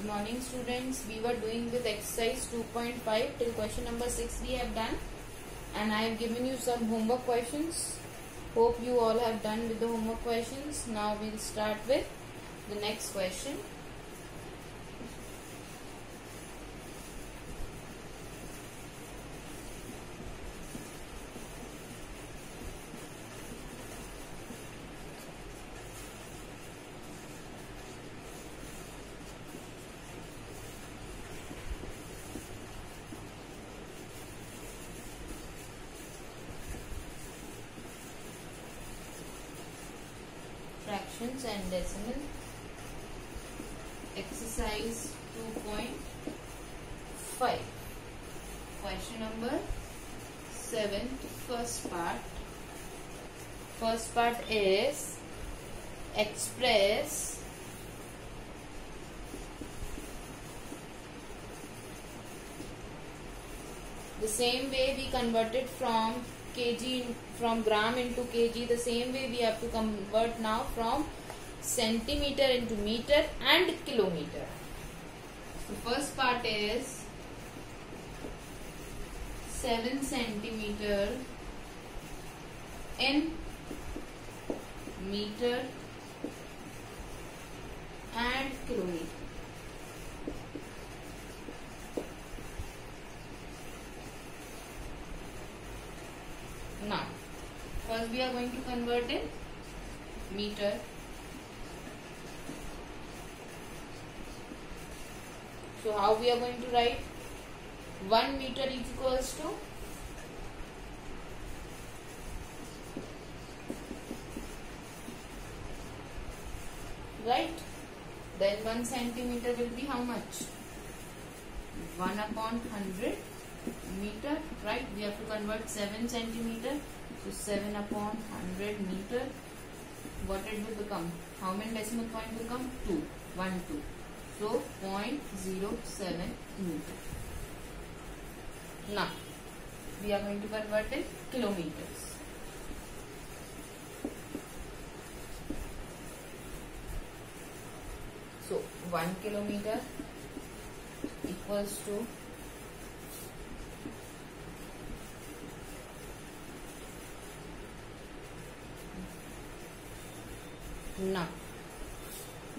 Good morning students. We were doing with exercise 2.5 till question number 6 we have done, and I have given you some homework questions. Hope you all have done with the homework questions. Now we'll start with the next question. Fractions and decimal, exercise 2.5, question number 7, first part. First part is express the same way we converted from gram into kg, the same way we have to convert now from centimeter into meter and kilometer. The first part is 7 centimeter in meter and kilometer. Now, first we are going to convert in meter. So, how we are going to write? 1 meter is equals to right? Then 1 centimeter will be how much? 1 upon 100 meter, right? We have to convert 7 centimeter. So 7 upon 100 meter. What it will become? How many decimal point will come? 2. 1, 2. So 0.07 meter. Now we are going to convert in kilometers. So 1 kilometer equals to now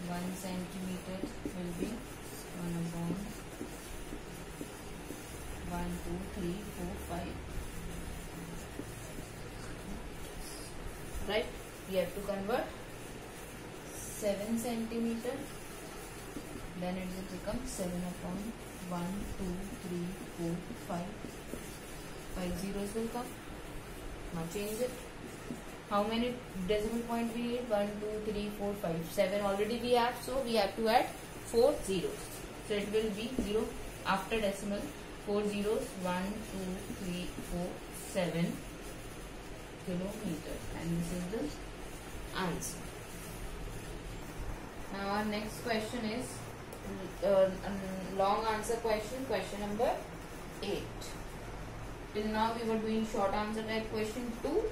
1 centimeter will be 1 upon 1, 2, 3, 4, 5. Right? We have to convert 7 centimeter. Then it will become 7 upon 1, 2, 3, 4, 5. 5 zeros will come. Now change it. How many decimal point we need? 1, 2, 3, 4, 5. 7 already we have, so we have to add 4 zeros. So it will be 0 after decimal. 4 zeros. 1, 2, 3, 4, 7 kilometer. And this is the answer. Now our next question is long answer question. Question number 8. Till now we were doing short answer type question 2.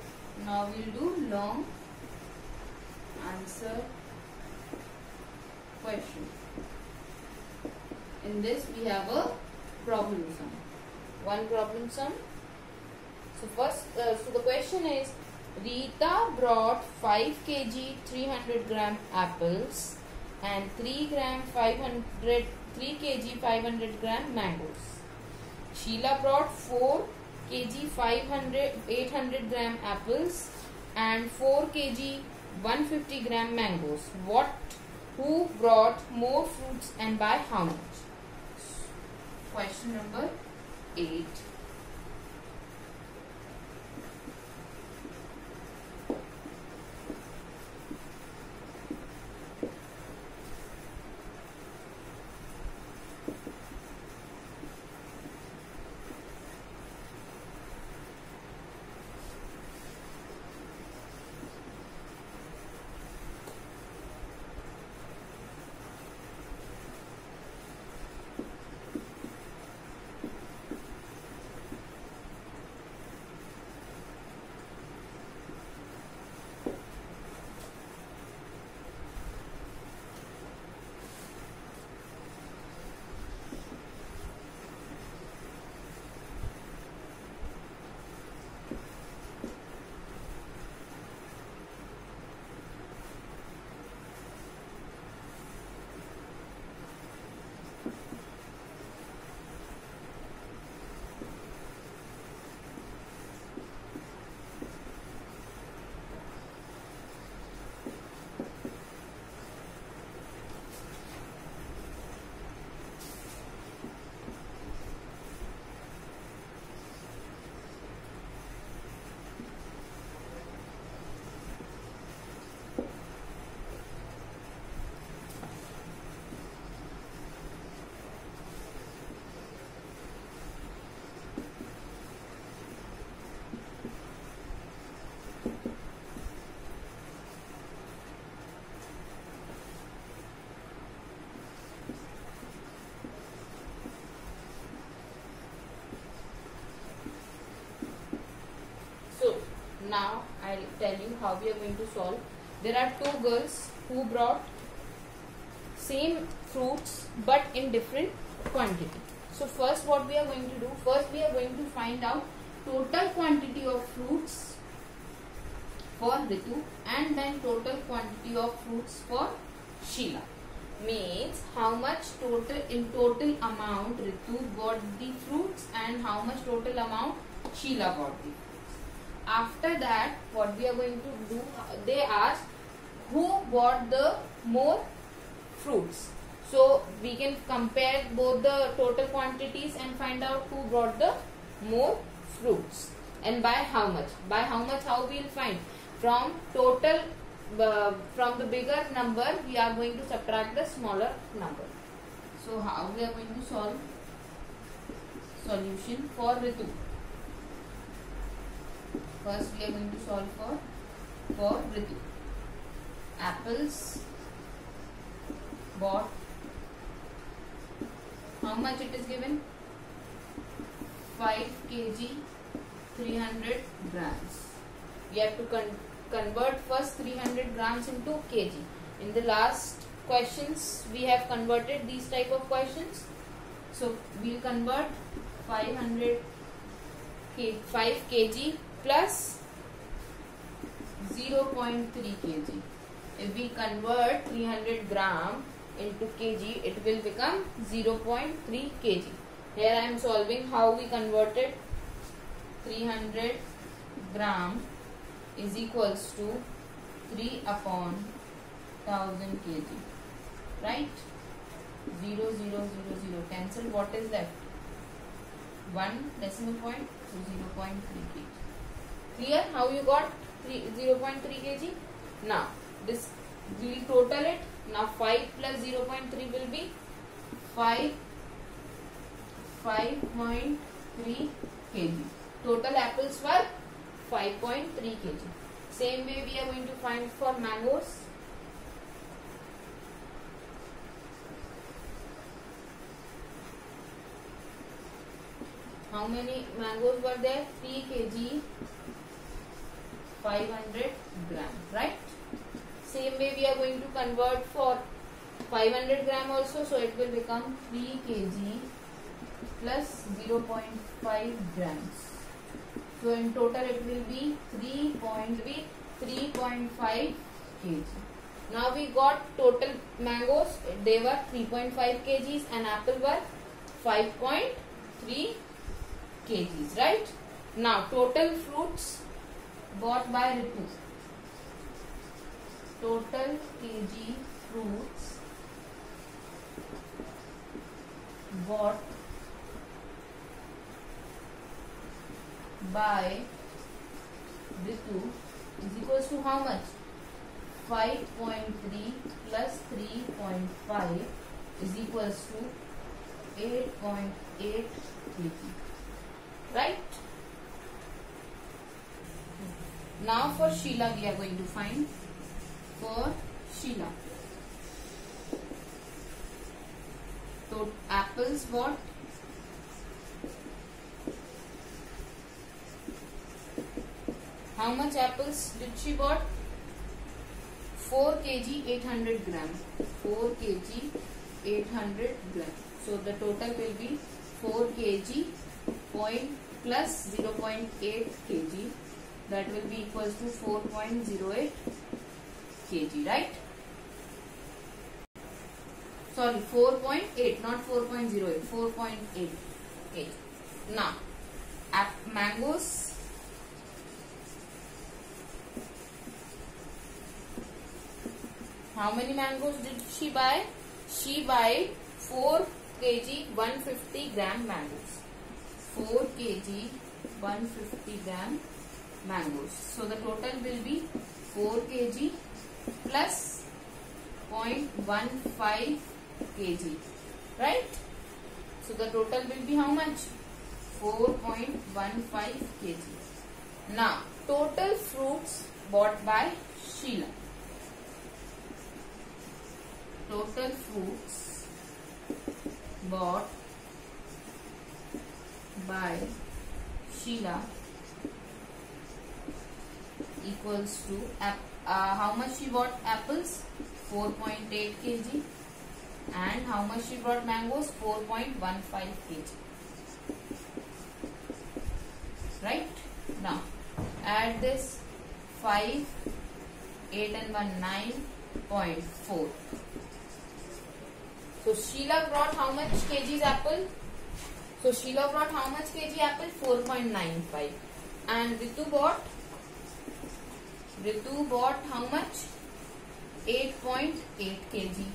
Now we will do long answer question. In this we have a problem sum. One problem sum. So first, so the question is, Rita brought 5 kg 300 gram apples and 3 kg 500 gram mangoes. Sheila brought 4 kg 800 gram apples and 4 kg 150 gram mangoes. Who brought more fruits and by how much? Question number 8. now I'll tell you how we are going to solve. There are two girls who brought same fruits but in different quantity. So first what we are going to do, first we are going to find out total quantity of fruits for Ritu and then total quantity of fruits for Sheila. Means how much in total amount Ritu got the fruits and how much total amount Sheila got the fruits. After that what we are going to do, they ask who got the more fruits. So we can compare both the total quantities and find out who brought the more fruits and by how much. By how much, how we will find? From total, from the bigger number we are going to subtract the smaller number. So how we are going to solve? Solution for Ritu. First we are going to solve for Ritu. Apples bought, how much it is given? 5 kg 300 grams. We have to convert first 300 grams into kg. In the last questions we have converted these type of questions. So we will convert 5 kg plus 0.3 kg. If we convert 300 gram into kg, it will become 0.3 kg. Here I am solving how we converted 300 gram is equals to 3 upon 1000 kg. Right? 0, 0, 0, 0. Cancel. What is left? 1 decimal point, so 0.3 kg. Clear how you got 0.3 kg? Now this we will total it. Now 5 plus 0.3 will be 5.3 kg. Total apples were 5.3 kg. Same way we are going to find for mangoes. How many mangoes were there? 3 kg 500 gram, right? Same way we are going to convert for 500 gram also, so it will become 3 kg plus 0.5 grams. So in total it will be 3.5 kg. Now we got total mangoes, they were 3.5 kgs and apple were 5.3 kgs, right? Now total fruits bought by Ritu. Total kg fruits bought by Ritu is equals to how much? 5.3 plus 3.5 is equals to 8.8 kg. Right? Now for Sheila we are going to find. For Sheila, so apples bought, how much apples did she bought? 4 kg 800 gram. 4 kg 800 gram. So the total will be 4 kg plus 0.8 kg. That will be equals to 4.08 kg, right? Sorry, 4.8, not 4.08, 4.8 kg. Now, mangoes. How many mangoes did she buy? She buy 4 kg 150 gram mangoes. 4 kg 150 gram mangoes. So the total will be 4 kg plus 0.15 kg, right? So the total will be how much? 4.15 kg. Now total fruits bought by Sheila. Total fruits bought by Sheila equals to how much she bought apples? 4.8 kg. And how much she brought mangoes? 4.15 kg. Right? Now add this 5, 8 and 1 9.4. So Sheila brought how much kgs apple? So Sheila brought how much kg apple? 4.95. And Ritu bought how much? 8.8 kg.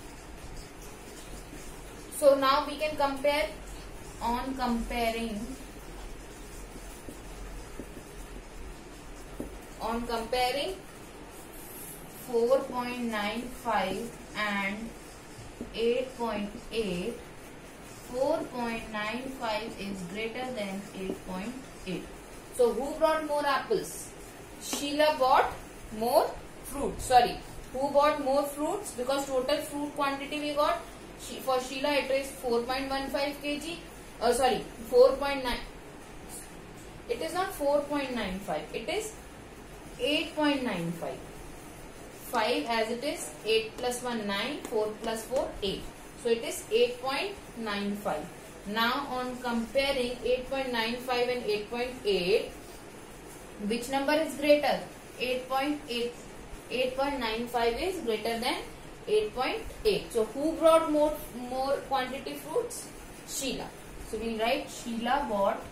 So now we can compare. On comparing 4.95 and 8.8, 4.95 is greater than 8.8. So who brought more apples? Sheila bought more fruit. Sorry, who bought more fruits? Because total fruit quantity we got. For Sheila it is 4.15 kg. 4.9. It is not 4.95. It is 8.95. 5 as it is. 8 plus 1 9. 4 plus 4 8. So it is 8.95. Now on comparing 8.95 and 8.8, which number is greater? 8.8. 8.95 is greater than 8.8. So who brought more quantity fruits? Sheila. So we write Sheila bought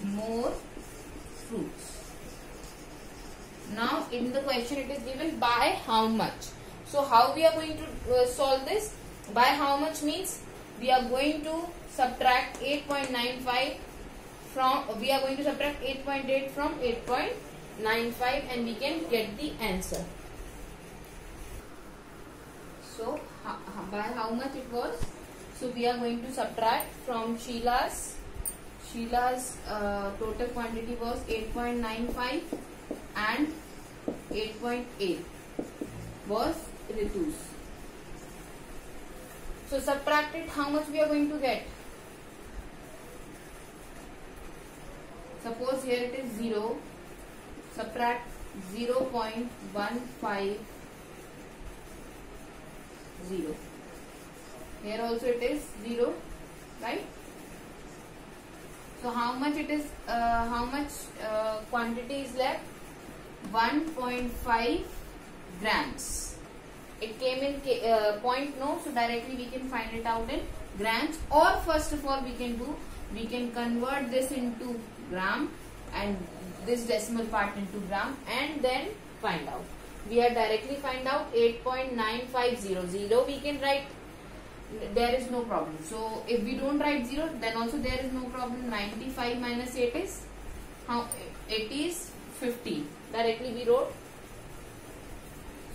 more fruits. Now in the question it is given by how much. So how we are going to solve this? By how much means we are going to subtract 8.95 from, we are going to subtract 8.8 from 8.95 and we can get the answer. So by how much it was? So we are going to subtract from Sheila's total quantity was 8.95 and 8.8 was Ritu's. So subtract it, how much we are going to get? Suppose here it is 0, subtract 0.150. Here also it is 0, right? So how much it is, quantity is left? 1.5 grams. It came in point no, so directly we can find it out in grams, or first of all we can convert this into gram and this decimal part into gram and then find out. We have directly find out 8.9500. We can write, there is no problem. So if we don't write 0, then also there is no problem. 95 minus 8 is how? It is 50. Directly we wrote.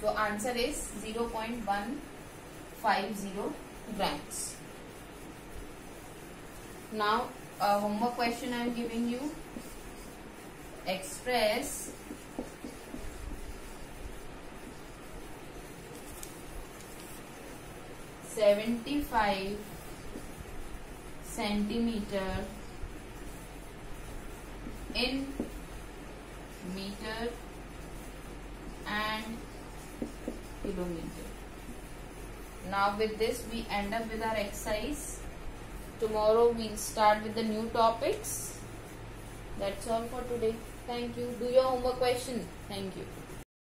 So answer is 0.150 grams. Now a homework question I am giving you. Express (75 centimeter) in meter and kilometer. Now with this we end up with our exercise. Tomorrow we'll start with the new topics. That's all for today. Thank you. Do your homework question. Thank you.